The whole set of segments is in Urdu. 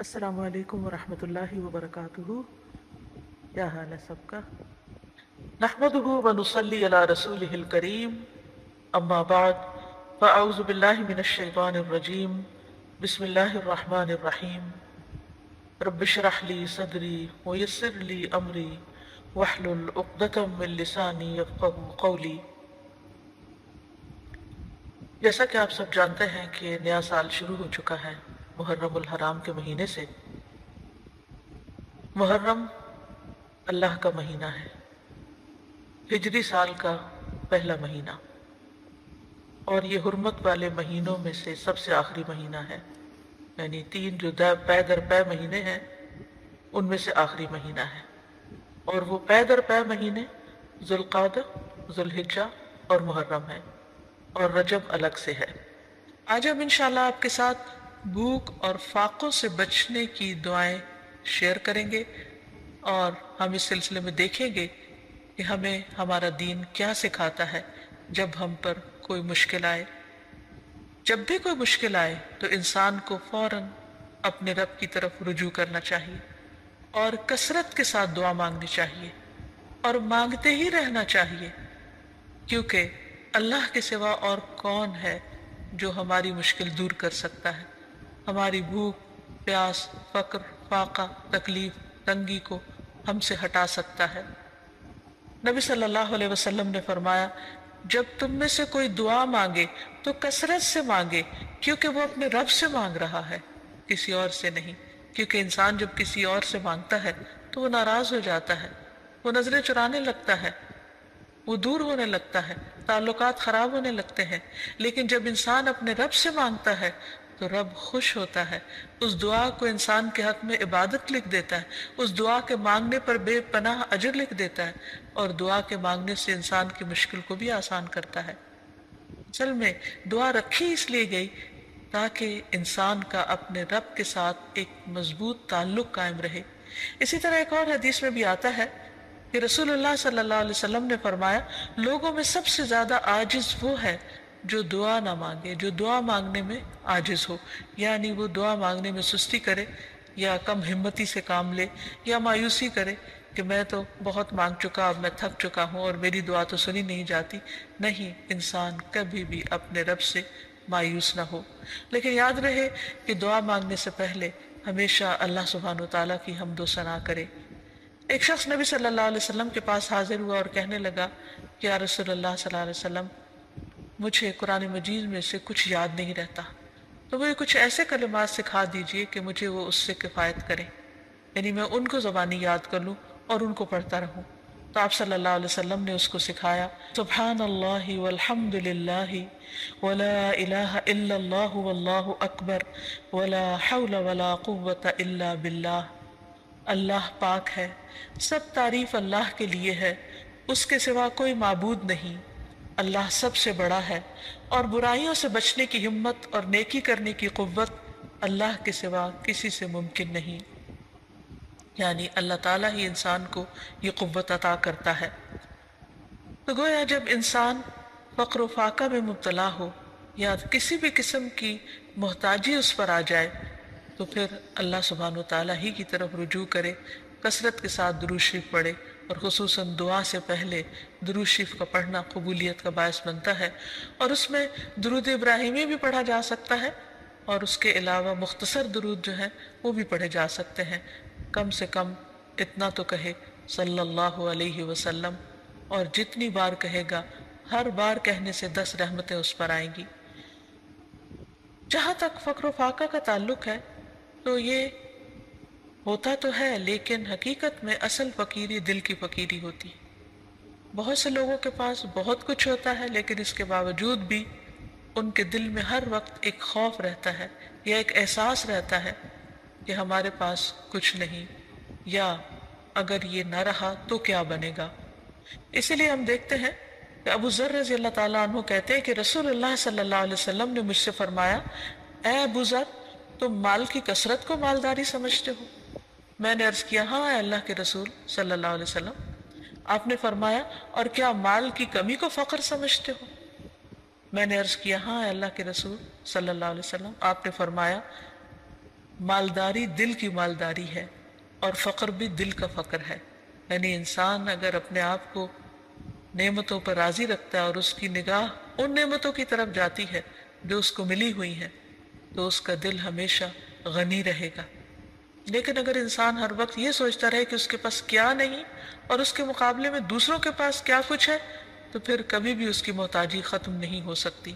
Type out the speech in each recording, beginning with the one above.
السلام علیکم ورحمۃ اللہ وبرکاتہ۔ کیا حال ہے سب کا؟ نحمده ونصلی علی رسولہ الکریم، اما بعد فاعوذ باللہ من الشیطان الرجیم، بسم اللہ الرحمن الرحیم۔ رب اشرح لی صدری ویسر لی امری واحلل عقدۃ من لسانی یفقہوا قولی۔ جیسا کہ آپ سب جانتے ہیں کہ نیا سال شروع ہو چکا ہے محرم الحرام کے مہینے سے۔ محرم اللہ کا مہینہ ہے، ہجری سال کا پہلا مہینہ، اور یہ حرمت والے مہینوں میں سے سب سے آخری مہینہ ہے، یعنی تین جو پے در پے مہینے ہیں ان میں سے آخری مہینہ ہے۔ اور وہ پے در پے مہینے ذوالقعدہ، ذوالحجہ اور محرم ہیں، اور رجب الگ سے ہے۔ آج ہم انشاءاللہ آپ کے ساتھ بھوک اور فاقوں سے بچنے کی دعائیں شیئر کریں گے، اور ہم اس سلسلے میں دیکھیں گے کہ ہمیں ہمارا دین کیا سکھاتا ہے جب ہم پر کوئی مشکل آئے۔ جب بھی کوئی مشکل آئے تو انسان کو فوراً اپنے رب کی طرف رجوع کرنا چاہیے، اور کثرت کے ساتھ دعا مانگنی چاہیے، اور مانگتے ہی رہنا چاہیے، کیونکہ اللہ کے سوا اور کون ہے جو ہماری مشکل دور کر سکتا ہے، ہماری بھوک، پیاس، فقر، فاقہ، تکلیف، تنگی کو ہم سے ہٹا سکتا ہے۔ نبی صلی اللہ علیہ وسلم نے فرمایا، جب تم میں سے کوئی دعا مانگے تو کثرت سے مانگے، کیونکہ وہ اپنے رب سے مانگ رہا ہے، کسی اور سے نہیں۔ کیونکہ انسان جب کسی اور سے مانگتا ہے تو وہ ناراض ہو جاتا ہے، وہ نظریں چرانے لگتا ہے، وہ دور ہونے لگتا ہے، تعلقات خراب ہونے لگتے ہیں۔ لیکن جب انسان اپنے رب سے مانگتا ہے تو رب خوش ہوتا ہے، اس دعا کو انسان کے حق میں عبادت لکھ دیتا ہے، اس دعا کے مانگنے پر بے پناہ اجر لکھ دیتا ہے، اور دعا کے مانگنے سے انسان کی مشکل کو بھی آسان کرتا ہے۔ اصل میں دعا رکھی اس لیے گئی تاکہ انسان کا اپنے رب کے ساتھ ایک مضبوط تعلق قائم رہے۔ اسی طرح ایک اور حدیث میں بھی آتا ہے کہ رسول اللہ صلی اللہ علیہ وسلم نے فرمایا، لوگوں میں سب سے زیادہ عاجز وہ ہے جو دعا نہ مانگے، جو دعا مانگنے میں عاجز ہو، یعنی وہ دعا مانگنے میں سستی کرے، یا کم ہمتی سے کام لے، یا مایوسی کرے کہ میں تو بہت مانگ چکا، اب میں تھک چکا ہوں اور میری دعا تو سنی نہیں جاتی۔ نہیں، انسان کبھی بھی اپنے رب سے مایوس نہ ہو، لیکن یاد رہے کہ دعا مانگنے سے پہلے ہمیشہ اللہ سبحانہ وتعالیٰ کی حمد و ثنا کرے۔ ایک شخص نبی صلی اللہ علیہ وسلم کے پاس حاضر ہوا اور کہنے لگا کہ یا رسول اللہ صلی اللہ علیہ وسلم، مجھے قرآن مجید میں سے کچھ یاد نہیں رہتا، تو مجھے کچھ ایسے کلمات سکھا دیجئے کہ مجھے وہ اس سے کفایت کریں، یعنی میں ان کو زبانی یاد کر لوں اور ان کو پڑھتا رہوں۔ تو آپ صلی اللہ علیہ وسلم نے اس کو سکھایا، سبحان اللہ والحمد للہ ولا الہ الا اللہ واللہ اکبر ولا حول ولا قوة الا باللہ۔ اللہ پاک ہے، سب تعریف اللہ کے لیے ہے، اس کے سوا کوئی معبود نہیں، اللہ سب سے بڑا ہے، اور برائیوں سے بچنے کی ہمت اور نیکی کرنے کی قوت اللہ کے سوا کسی سے ممکن نہیں، یعنی اللہ تعالیٰ ہی انسان کو یہ قوت عطا کرتا ہے۔ تو گویا جب انسان فقر و فاقہ میں مبتلا ہو یا کسی بھی قسم کی محتاجی اس پر آ جائے تو پھر اللہ سبحانہ وتعالیٰ ہی کی طرف رجوع کرے، کثرت کے ساتھ درود شریف پڑھے، اور خصوصاً دعا سے پہلے درود شریف کا پڑھنا قبولیت کا باعث بنتا ہے۔ اور اس میں درود ابراہیمی بھی پڑھا جا سکتا ہے، اور اس کے علاوہ مختصر درود جو ہیں وہ بھی پڑھے جا سکتے ہیں۔ کم سے کم اتنا تو کہے صلی اللہ علیہ وسلم، اور جتنی بار کہے گا ہر بار کہنے سے 10 رحمتیں اس پر آئیں گی۔ جہاں تک فقر و فاقہ کا تعلق ہے تو یہ ہوتا تو ہے، لیکن حقیقت میں اصل فقیری دل کی فقیری ہوتی ہے۔ بہت سے لوگوں کے پاس بہت کچھ ہوتا ہے، لیکن اس کے باوجود بھی ان کے دل میں ہر وقت ایک خوف رہتا ہے، یا ایک احساس رہتا ہے کہ ہمارے پاس کچھ نہیں، یا اگر یہ نہ رہا تو کیا بنے گا۔ اسی لیے ہم دیکھتے ہیں کہ ابو ذر رضی اللہ تعالیٰ عنہ کہتے ہیں کہ رسول اللہ صلی اللہ علیہ وسلم نے مجھ سے فرمایا، اے ابو ذر، تم مال کی کثرت کو مالداری سمجھتے ہو؟ میں نے عرض کیا، ہاں اے اللہ کے رسول صلی اللہ علیہ وسلم۔ آپ نے فرمایا، اور کیا مال کی کمی کو فقر سمجھتے ہو؟ میں نے عرض کیا، ہاں اے اللہ کے رسول صلی اللہ علیہ وسلم۔ آپ نے فرمایا، مالداری دل کی مالداری ہے اور فقر بھی دل کا فقر ہے. یعنی انسان اگر اپنے آپ کو نعمتوں پر راضی رکھتا ہے اور اس کی نگاہ ان نعمتوں کی طرف جاتی ہے جو اس کو ملی ہوئی ہیں تو اس کا دل ہمیشہ غنی رہے گا. لیکن اگر انسان ہر وقت یہ سوچتا رہے کہ اس کے پاس کیا نہیں اور اس کے مقابلے میں دوسروں کے پاس کیا کچھ ہے تو پھر کبھی بھی اس کی محتاجی ختم نہیں ہو سکتی.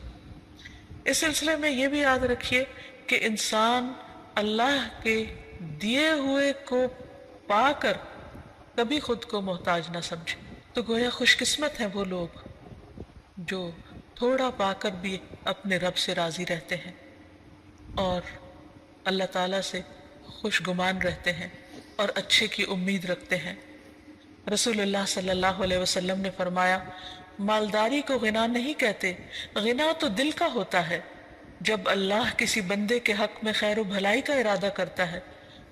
اس سلسلے میں یہ بھی یاد رکھیے کہ انسان اللہ کے دیے ہوئے کو پا کر کبھی خود کو محتاج نہ سمجھے. تو گویا خوش قسمت ہیں وہ لوگ جو تھوڑا پا کر بھی اپنے رب سے راضی رہتے ہیں اور اللہ تعالیٰ سے خوش گمان رہتے ہیں اور اچھے کی امید رکھتے ہیں. رسول اللہ صلی اللہ علیہ وسلم نے فرمایا مالداری کو غنا نہیں کہتے، غنا تو دل کا ہوتا ہے. جب اللہ کسی بندے کے حق میں خیر و بھلائی کا ارادہ کرتا ہے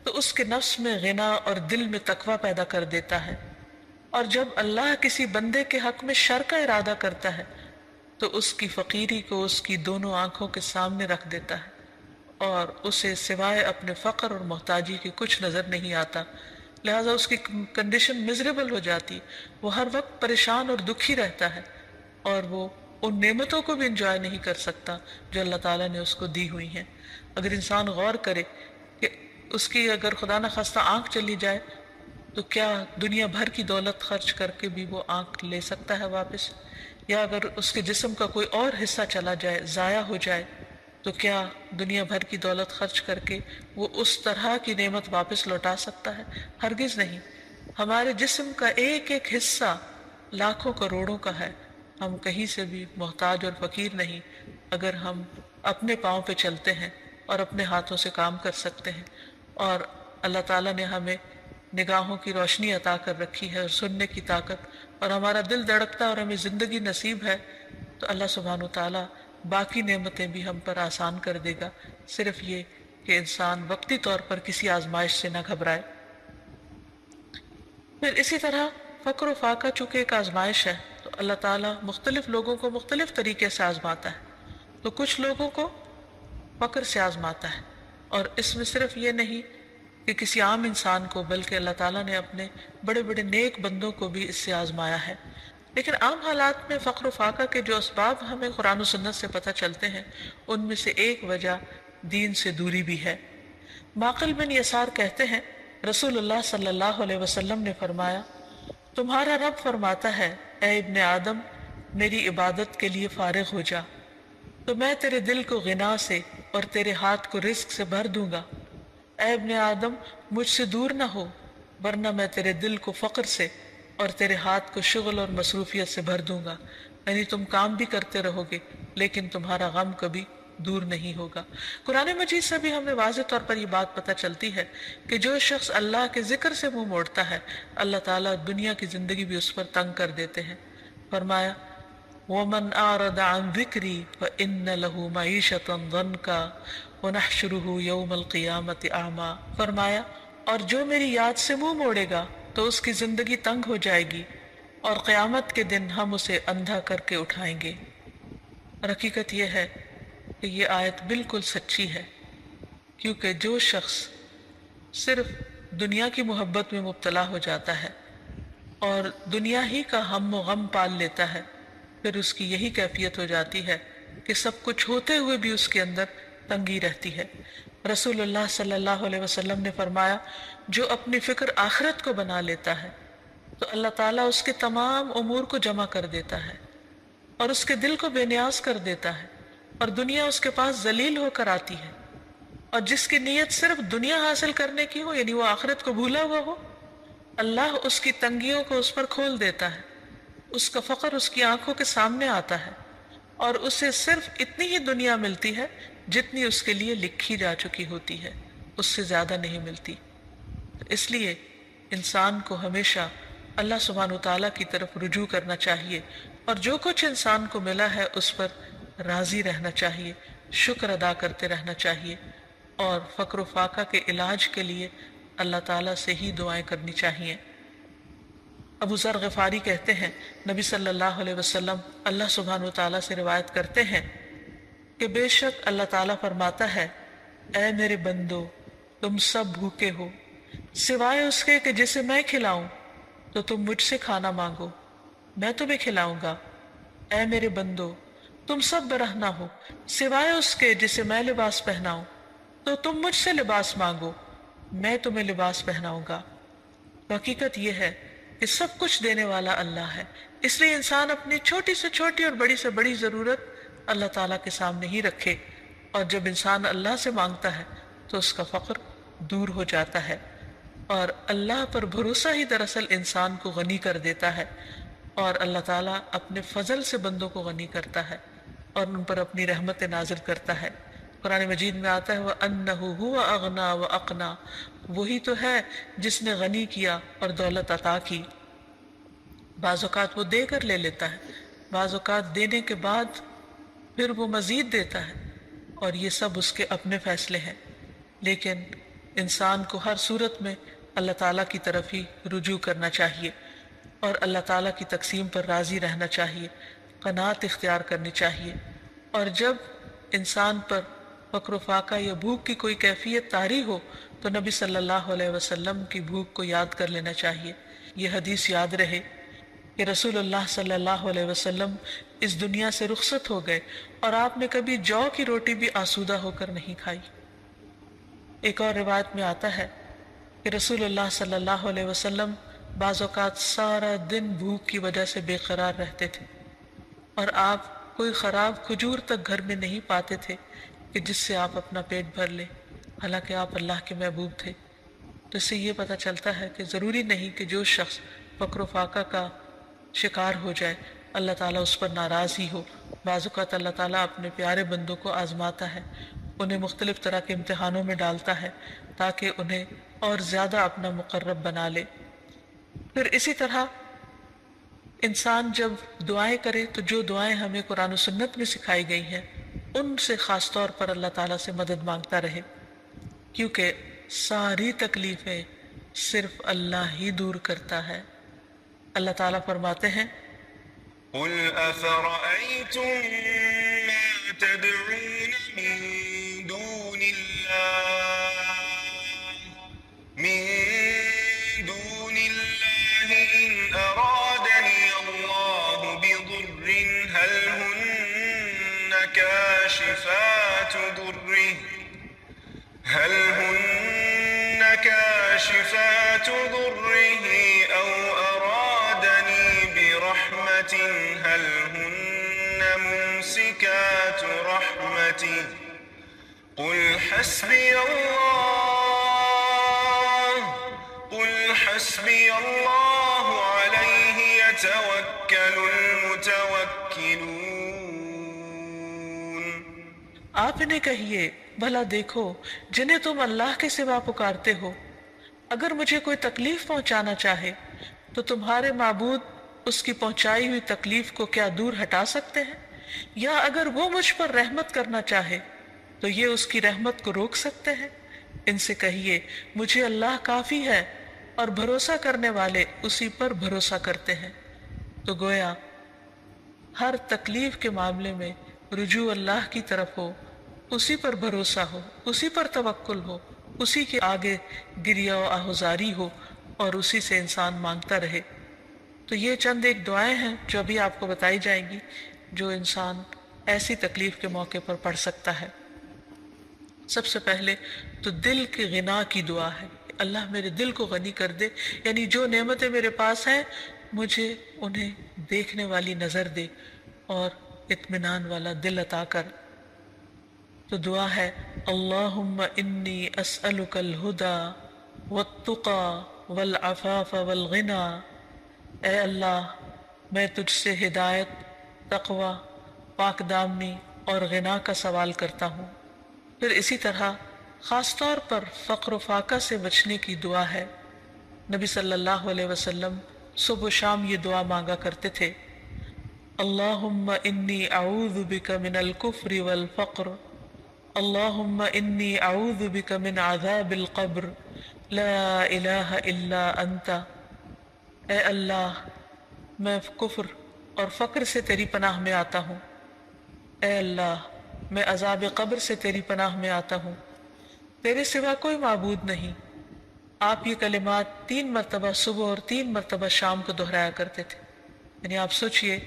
تو اس کے نفس میں غنا اور دل میں تقوی پیدا کر دیتا ہے، اور جب اللہ کسی بندے کے حق میں شر کا ارادہ کرتا ہے تو اس کی فقیری کو اس کی دونوں آنکھوں کے سامنے رکھ دیتا ہے اور اسے سوائے اپنے فقر اور محتاجی کے کچھ نظر نہیں آتا. لہٰذا اس کی کنڈیشن مزریبل ہو جاتی، وہ ہر وقت پریشان اور دکھی رہتا ہے اور وہ ان نعمتوں کو بھی انجوائے نہیں کر سکتا جو اللہ تعالیٰ نے اس کو دی ہوئی ہیں. اگر انسان غور کرے کہ اس کی اگر خدا نخواستہ آنکھ چلی جائے تو کیا دنیا بھر کی دولت خرچ کر کے بھی وہ آنکھ لے سکتا ہے واپس؟ یا اگر اس کے جسم کا کوئی اور حصہ چلا جائے، ضائع ہو جائے، تو کیا دنیا بھر کی دولت خرچ کر کے وہ اس طرح کی نعمت واپس لوٹا سکتا ہے؟ ہرگز نہیں. ہمارے جسم کا ایک ایک حصہ لاکھوں کروڑوں کا ہے. ہم کہیں سے بھی محتاج اور فقیر نہیں اگر ہم اپنے پاؤں پہ چلتے ہیں اور اپنے ہاتھوں سے کام کر سکتے ہیں. اور اللہ تعالیٰ نے ہمیں نگاہوں کی روشنی عطا کر رکھی ہے اور سننے کی طاقت، اور ہمارا دل دھڑکتا اور ہمیں زندگی نصیب ہے، تو اللہ سبحانہ وتعالیٰ باقی نعمتیں بھی ہم پر آسان کر دے گا. صرف یہ کہ انسان وقتی طور پر کسی آزمائش سے نہ گھبرائے. پھر اسی طرح فقر و فاقہ چونکہ ایک آزمائش ہے تو اللہ تعالیٰ مختلف لوگوں کو مختلف طریقے سے آزماتا ہے. تو کچھ لوگوں کو فقر سے آزماتا ہے، اور اس میں صرف یہ نہیں کہ کسی عام انسان کو، بلکہ اللہ تعالیٰ نے اپنے بڑے بڑے نیک بندوں کو بھی اس سے آزمایا ہے. لیکن عام حالات میں فقر و فاقہ کے جو اسباب ہمیں قرآن و سنت سے پتہ چلتے ہیں ان میں سے ایک وجہ دین سے دوری بھی ہے. معقل بن یسار کہتے ہیں رسول اللہ صلی اللہ علیہ وسلم نے فرمایا تمہارا رب فرماتا ہے اے ابن آدم میری عبادت کے لیے فارغ ہو جا تو میں تیرے دل کو غنا سے اور تیرے ہاتھ کو رزق سے بھر دوں گا. اے ابن آدم مجھ سے دور نہ ہو ورنہ میں تیرے دل کو فقر سے اور تیرے ہاتھ کو شغل اور مصروفیت سے بھر دوں گا. یعنی تم کام بھی کرتے رہو گے لیکن تمہارا غم کبھی دور نہیں ہوگا. قرآن مجید سے بھی ہمیں واضح طور پر یہ بات پتہ چلتی ہے کہ جو شخص اللہ کے ذکر سے منہ موڑتا ہے اللہ تعالیٰ دنیا کی زندگی بھی اس پر تنگ کر دیتے ہیں. فرمایا وَمَنْ أَعْرَضَ عَنْ ذِكْرِي فَإِنَّ لَهُ مَعِيشَةً ضَنْكًا وَنَحْشُرُهُ يَوْمَ الْقِيَامَةِ أَعْمَى. فرمایا اور جو میری یاد سے منہ موڑے گا تو اس کی زندگی تنگ ہو جائے گی اور قیامت کے دن ہم اسے اندھا کر کے اٹھائیں گے. اور حقیقت یہ ہے کہ یہ آیت بالکل سچی ہے، کیونکہ جو شخص صرف دنیا کی محبت میں مبتلا ہو جاتا ہے اور دنیا ہی کا ہم و غم پال لیتا ہے پھر اس کی یہی کیفیت ہو جاتی ہے کہ سب کچھ ہوتے ہوئے بھی اس کے اندر تنگی رہتی ہے. رسول اللہ صلی اللہ علیہ وسلم نے فرمایا جو اپنی فکر آخرت کو بنا لیتا ہے تو اللہ تعالیٰ اس کے تمام امور کو جمع کر دیتا ہے اور اس کے دل کو بے نیاز کر دیتا ہے اور دنیا اس کے پاس ذلیل ہو کر آتی ہے. اور جس کی نیت صرف دنیا حاصل کرنے کی ہو یعنی وہ آخرت کو بھولا ہوا ہو اللہ اس کی تنگیوں کو اس پر کھول دیتا ہے. اس کا فقر اس کی آنکھوں کے سامنے آتا ہے اور اسے صرف اتنی ہی دنیا ملتی ہے جتنی اس کے لیے لکھی جا چکی ہوتی ہے، اس سے زیادہ نہیں ملتی. اس لیے انسان کو ہمیشہ اللہ سبحانہ وتعالیٰ کی طرف رجوع کرنا چاہیے اور جو کچھ انسان کو ملا ہے اس پر راضی رہنا چاہیے، شکر ادا کرتے رہنا چاہیے اور فقر و فاقہ کے علاج کے لیے اللہ تعالیٰ سے ہی دعائیں کرنی چاہیے. ابو ذر غفاری کہتے ہیں نبی صلی اللہ علیہ وسلم اللہ سبحانہ وتعالیٰ سے روایت کرتے ہیں کہ بے شک اللہ تعالیٰ فرماتا ہے اے میرے بندو تم سب بھوکے ہو سوائے اس کے کہ جسے میں کھلاؤں، تو تم مجھ سے کھانا مانگو، میں تمہیں کھلاؤں گا۔ اے میرے بندو، تم سب برہنہ ہو سوائے اس کے جسے میں لباس پہناؤں، تو تم مجھ سے لباس مانگو، میں تمہیں لباس پہناؤں گا۔ حقیقت یہ ہے کہ سب کچھ دینے والا اللہ ہے، اس لیے انسان اپنی چھوٹی سے چھوٹی اور بڑی سے بڑی ضرورت اللہ تعالیٰ کے سامنے ہی رکھے، اور جب انسان اللہ سے مانگتا ہے تو اس کا فقر دور ہو جاتا ہے، اور اللہ پر بھروسہ ہی دراصل انسان کو غنی کر دیتا ہے، اور اللہ تعالیٰ اپنے فضل سے بندوں کو غنی کرتا ہے اور ان پر اپنی رحمت نازل کرتا ہے۔ قرآن مجید میں آتا ہے وَأَنَّهُ هُوَ أَغْنَى وَأَقْنَى، وہی تو ہے جس نے غنی کیا اور دولت عطا کی۔ بعض اوقات وہ دے کر لے لیتا ہے، بعض اوقات دینے کے بعد پھر وہ مزید دیتا ہے، اور یہ سب اس کے اپنے فیصلے ہیں، لیکن انسان کو ہر صورت میں اللہ تعالیٰ کی طرف ہی رجوع کرنا چاہیے اور اللہ تعالیٰ کی تقسیم پر راضی رہنا چاہیے، قناعت اختیار کرنی چاہیے، اور جب انسان پر فقر و فاقہ یا بھوک کی کوئی کیفیت طاری ہو تو نبی صلی اللہ علیہ وسلم کی بھوک کو یاد کر لینا چاہیے۔ یہ حدیث یاد رہے کہ رسول اللہ صلی اللہ علیہ وسلم اس دنیا سے رخصت ہو گئے اور آپ نے کبھی جو کی روٹی بھی آسودہ ہو کر نہیں کھائی۔ ایک اور روایت میں آتا ہے کہ رسول اللہ صلی اللہ علیہ وسلم بعض اوقات سارا دن بھوک کی وجہ سے بے قرار رہتے تھے، اور آپ کوئی خراب کھجور تک گھر میں نہیں پاتے تھے کہ جس سے آپ اپنا پیٹ بھر لیں، حالانکہ آپ اللہ کے محبوب تھے۔ تو اس سے یہ پتہ چلتا ہے کہ ضروری نہیں کہ جو شخص فقر و فاقہ کا شکار ہو جائے اللہ تعالیٰ اس پر ناراض ہی ہو۔ بعض اوقات اللہ تعالیٰ اپنے پیارے بندوں کو آزماتا ہے، انہیں مختلف طرح کے امتحانوں میں ڈالتا ہے تاکہ انہیں اور زیادہ اپنا مقرب بنا لے۔ پھر اسی طرح انسان جب دعائیں کرے تو جو دعائیں ہمیں قرآن و سنت میں سکھائی گئی ہیں ان سے خاص طور پر اللہ تعالیٰ سے مدد مانگتا رہے، کیونکہ ساری تکلیفیں صرف اللہ ہی دور کرتا ہے۔ اللہ تعالیٰ فرماتے ہیں قل أفرأيتم ما تدعون من دون الله إن أرادني الله بضر هل هن كاشفات ضره أو أرادني برحمة هل هن ممسكات رحمته قل حسبي الله عليه يتوكل المتوكلون۔ آپ انہیں کہیے بھلا دیکھو جنہیں تم اللہ کے سوا پکارتے ہو، اگر مجھے کوئی تکلیف پہنچانا چاہے تو تمہارے معبود اس کی پہنچائی ہوئی تکلیف کو کیا دور ہٹا سکتے ہیں؟ یا اگر وہ مجھ پر رحمت کرنا چاہے تو یہ اس کی رحمت کو روک سکتے ہیں؟ ان سے کہیے مجھے اللہ کافی ہے اور بھروسہ کرنے والے اسی پر بھروسہ کرتے ہیں۔ تو گویا ہر تکلیف کے معاملے میں رجوع اللہ کی طرف ہو، اسی پر بھروسہ ہو، اسی پر توکل ہو، اسی کے آگے گریہ و آہذاری ہو اور اسی سے انسان مانگتا رہے۔ تو یہ چند ایک دعائیں ہیں جو ابھی آپ کو بتائی جائیں گی جو انسان ایسی تکلیف کے موقع پر پڑھ سکتا ہے۔ سب سے پہلے تو دل کی غنا کی دعا ہے، اللہ میرے دل کو غنی کر دے، یعنی جو نعمتیں میرے پاس ہیں مجھے انہیں دیکھنے والی نظر دے اور اطمینان والا دل عطا کر۔ تو دعا ہے اللہم انی اسألک الہدی والتقی والعفاف والغنی، اے اللہ میں تجھ سے ہدایت، تقوی، پاک دامنی اور غنا کا سوال کرتا ہوں۔ پھر اسی طرح خاص طور پر فقر و فاقہ سے بچنے کی دعا ہے۔ نبی صلی اللہ علیہ وسلم صبح و شام یہ دعا مانگا کرتے تھے اللہم انی اعوذ بک من الکفر والفقر، اللہم انی اعوذ بک من عذاب القبر لا الہ الا انت، اے اللہ میں کفر اور فقر سے تیری پناہ میں آتا ہوں، اے اللہ میں عذاب قبر سے تیری پناہ میں آتا ہوں، تیرے سوا کوئی معبود نہیں۔ آپ یہ کلمات 3 مرتبہ صبح اور 3 مرتبہ شام کو دہرایا کرتے تھے۔ یعنی آپ سوچئے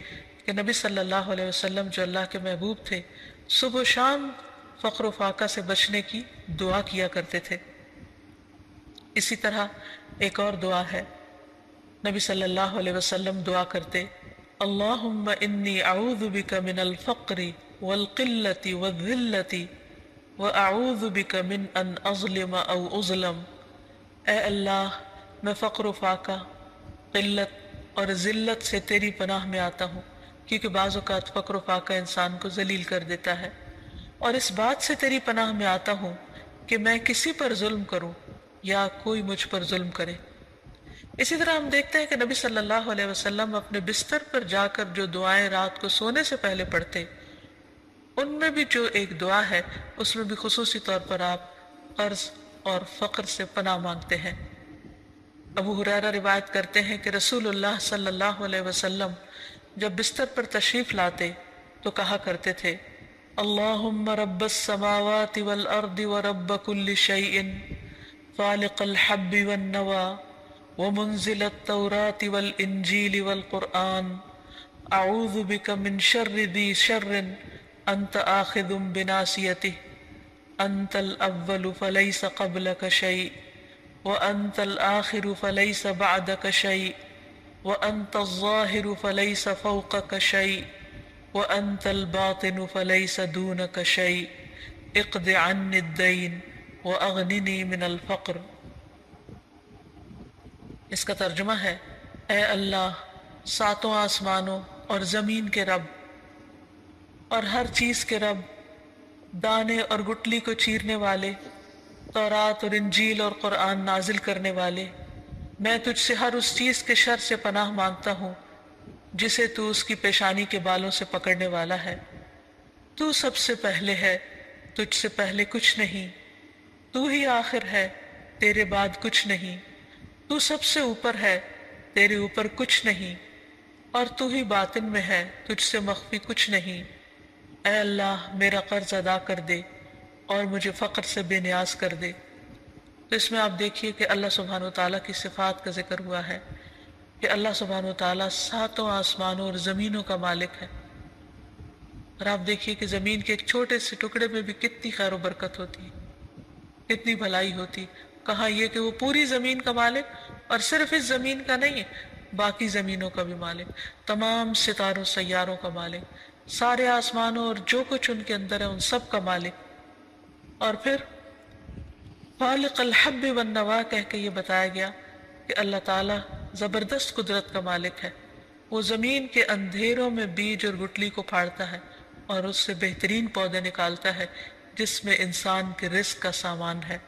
کہ نبی صلی اللہ علیہ وسلم جو اللہ کے محبوب تھے، صبح و شام فقر و فاقہ سے بچنے کی دعا کیا کرتے تھے۔ اسی طرح ایک اور دعا ہے، نبی صلی اللہ علیہ وسلم دعا کرتے، اللہم انی اعوذ بک من الفقر والقلة والذلة واعوذ بک من ان اظلم او اظلم۔ اے اللہ، میں فقر و فاقہ، قلت اور ذلت سے تیری پناہ میں آتا ہوں، کیونکہ بعض اوقات فقر و فاقہ انسان کو ذلیل کر دیتا ہے، اور اس بات سے تیری پناہ میں آتا ہوں کہ میں کسی پر ظلم کروں یا کوئی مجھ پر ظلم کرے۔ اسی طرح ہم دیکھتے ہیں کہ نبی صلی اللہ علیہ وسلم اپنے بستر پر جا کر جو دعائیں رات کو سونے سے پہلے پڑھتے، ان میں بھی جو ایک دعا ہے اس میں بھی خصوصی طور پر آپ قرض اور فقر سے پناہ مانگتے ہیں۔ ابو ہریرہ روایت کرتے ہیں کہ رسول اللہ صلی اللہ علیہ وسلم جب بستر پر تشریف لاتے تو کہا کرتے تھے، اللہم رب السماوات والارض ورب کل شیء فالق الحب والنوى ومنزل التوراة والانجیل والقرآن اعوذ بک من شر ذی شر انت آخذ بناصیتہ انت الاول فلیس قبلک شیء وانت الآخر فلیس بعدک شیء وانت الظاہر فلیس فوقک شیء وانت الباطن فلیس دونک شیء اقض عنی الدین واغننی من الفقر۔ اس کا ترجمہ ہے، اے اللہ، ساتوں آسمانوں اور زمین کے رب اور ہر چیز کے رب، دانے اور گٹلی کو چیرنے والے، تورات اور انجیل اور قرآن نازل کرنے والے، میں تجھ سے ہر اس چیز کے شر سے پناہ مانگتا ہوں جسے تو اس کی پیشانی کے بالوں سے پکڑنے والا ہے۔ تو سب سے پہلے ہے، تجھ سے پہلے کچھ نہیں، تو ہی آخر ہے، تیرے بعد کچھ نہیں، تو سب سے اوپر ہے، تیرے اوپر کچھ نہیں، اور تو ہی باطن میں ہے، تجھ سے مخفی کچھ نہیں۔ اے اللہ، میرا قرض ادا کر دے اور مجھے فقر سے بے نیاز کر دے۔ تو اس میں آپ دیکھیے کہ اللہ سبحانہ وتعالیٰ کی صفات کا ذکر ہوا ہے کہ اللہ سبحانہ وتعالیٰ ساتوں آسمانوں اور زمینوں کا مالک ہے، اور آپ دیکھیے کہ زمین کے ایک چھوٹے سے ٹکڑے میں بھی کتنی خیر و برکت ہوتی ہے، کتنی بھلائی ہوتی۔ کہا یہ کہ وہ پوری زمین کا مالک، اور صرف اس زمین کا نہیں، باقی زمینوں کا بھی مالک، تمام ستاروں سیاروں کا مالک، سارے آسمانوں اور جو کچھ ان کے اندر ہے ان سب کا مالک۔ اور پھر فالق الحب والنوى کہہ کے یہ بتایا گیا کہ اللہ تعالیٰ زبردست قدرت کا مالک ہے، وہ زمین کے اندھیروں میں بیج اور گٹلی کو پھاڑتا ہے اور اس سے بہترین پودے نکالتا ہے جس میں انسان کے رزق کا سامان ہے،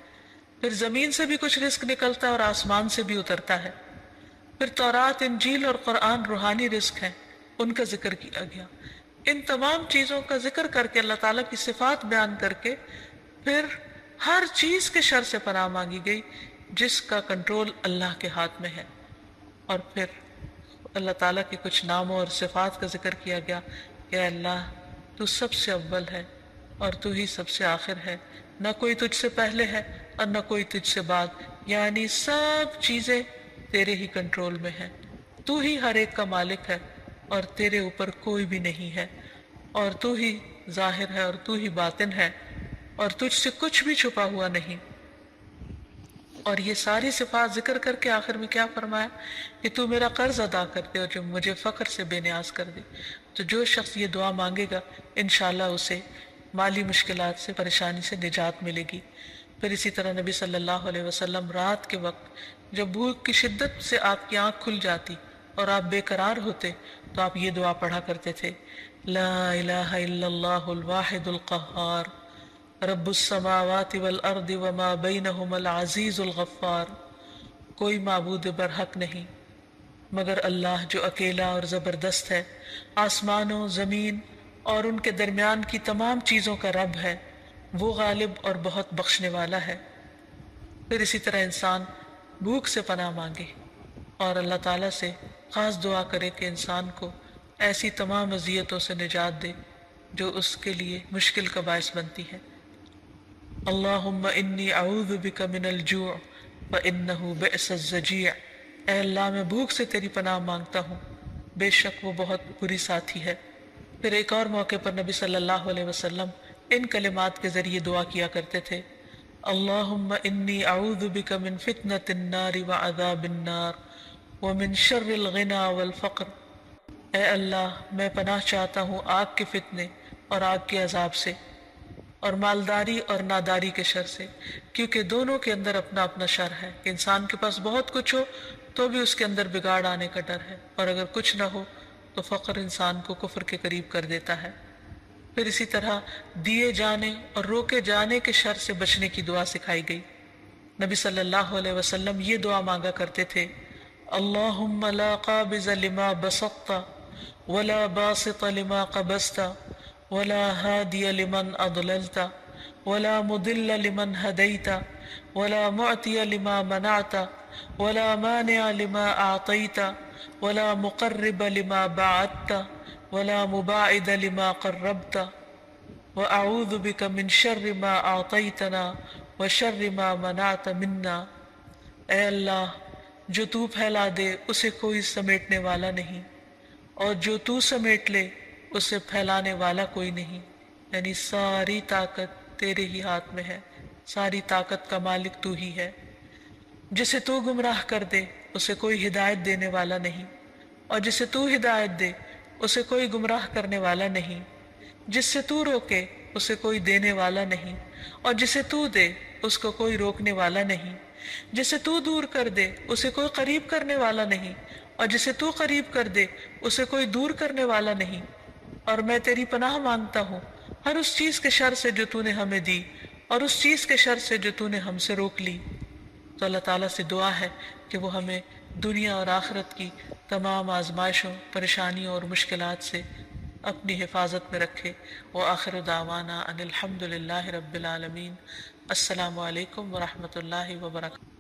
پھر زمین سے بھی کچھ رزق نکلتا ہے اور آسمان سے بھی اترتا ہے، پھر تورات، انجیل اور قرآن روحانی رزق ہیں، ان کا ذکر کیا گیا۔ ان تمام چیزوں کا ذکر کر کے اللہ تعالیٰ کی صفات بیان کر کے پھر ہر چیز کے شر سے پناہ مانگی گئی جس کا کنٹرول اللہ کے ہاتھ میں ہے، اور پھر اللہ تعالیٰ کے کچھ ناموں اور صفات کا ذکر کیا گیا کہ اے اللہ، تو سب سے اول ہے اور تو ہی سب سے آخر ہے، نہ کوئی تجھ سے پہلے ہے اور نہ کوئی تجھ سے بعد، یعنی سب چیزیں تیرے ہی کنٹرول میں ہیں، تو ہی ہر ایک کا مالک ہے اور تیرے اوپر کوئی بھی نہیں ہے، اور تو ہی ظاہر ہے اور تو ہی باطن ہے، اور تجھ سے کچھ بھی چھپا ہوا نہیں۔ اور یہ ساری صفات ذکر کر کے آخر میں کیا فرمایا کہ تو میرا قرض ادا کر دے اور جو مجھے فقر سے بے نیاز کر دے۔ تو جو شخص یہ دعا مانگے گا انشاءاللہ اسے مالی مشکلات سے، پریشانی سے نجات ملے گی۔ پھر اسی طرح نبی صلی اللہ علیہ وسلم رات کے وقت جب بھوک کی شدت سے آپ کی آنکھ کھل جاتی اور آپ بے قرار ہوتے تو آپ یہ دعا پڑھا کرتے تھے، لا الہ الا اللہ الواحد القہار رب السماوات والارض وما بینہما العزیز الغفار۔ کوئی معبود برحق نہیں مگر اللہ جو اکیلا اور زبردست ہے، آسمانوں، زمین اور ان کے درمیان کی تمام چیزوں کا رب ہے، وہ غالب اور بہت بخشنے والا ہے۔ پھر اسی طرح انسان بھوک سے پناہ مانگے اور اللہ تعالیٰ سے خاص دعا کرے کہ انسان کو ایسی تمام اذیتوں سے نجات دے جو اس کے لیے مشکل کا باعث بنتی ہے۔ اللہم انی اعوذ بک من الجوع فإنہ بئس الضجیع، اے اللہ میں بھوک سے تیری پناہ مانگتا ہوں، بے شک وہ بہت بری ساتھی ہے۔ پھر ایک اور موقع پر نبی صلی اللہ علیہ وسلم ان کلمات کے ذریعے دعا کیا کرتے تھے، اللہم انی اعوذ بک من فتنة النار وعذاب النار ومن شر الغنى والفقر، اے اللہ میں پناہ چاہتا ہوں آگ کے فتنے اور آگ کے عذاب سے، اور مالداری اور ناداری کے شر سے، کیونکہ دونوں کے اندر اپنا اپنا شر ہے کہ انسان کے پاس بہت کچھ ہو تو بھی اس کے اندر بگاڑ آنے کا ڈر ہے، اور اگر کچھ نہ ہو تو فقر انسان کو کفر کے قریب کر دیتا ہے۔ پھر اسی طرح دیے جانے اور روکے جانے کے شر سے بچنے کی دعا سکھائی گئی۔ نبی صلی اللہ علیہ وسلم یہ دعا مانگا کرتے تھے، اللہم لا قابض لما بسطت ولا باسط لما قبضت ولا ہادی لمن اضللت ولا مضل لمن ہدیت ولا معطی لما منعت ولا مانع لما اعطیت ولا مقرب لما بعدت ولا مباعد لما قربت وأعوذ بك من شر ما أعطيتنا وشر ما منعت منا، اے اللہ جو تو پھیلا دے اسے کوئی سمیٹنے والا نہیں، اور جو تو سمیٹ لے اسے پھیلانے والا کوئی نہیں، یعنی ساری طاقت تیرے ہی ہاتھ میں ہے، ساری طاقت کا مالک تو ہی ہے۔ جسے تو گمراہ کر دے اسے کوئی ہدایت دینے والا نہیں، اور جسے تو ہدایت دے اسے کوئی گمراہ کرنے والا نہیں، جس سے تو روکے اسے کوئی دینے والا نہیں، اور جسے تو دے اس کو کوئی روکنے والا نہیں، جسے تو دور کر دے اسے کوئی قریب کرنے والا نہیں، اور جسے تو قریب کر دے اسے کوئی دور کرنے والا نہیں۔ اور میں تیری پناہ مانگتا ہوں ہر اس چیز کے شر سے جو تو نے ہمیں دی، اور اس چیز کے شر سے جو تو نے ہم سے روک لی۔ تو اللہ تعالیٰ سے دعا ہے کہ وہ ہمیں دنیا اور آخرت کی تمام آزمائشوں، پریشانیوں اور مشکلات سے اپنی حفاظت میں رکھے۔ وآخر دعوانا ان الحمد للہ رب العالمین۔ السلام علیکم ورحمۃ اللہ وبرکاتہ۔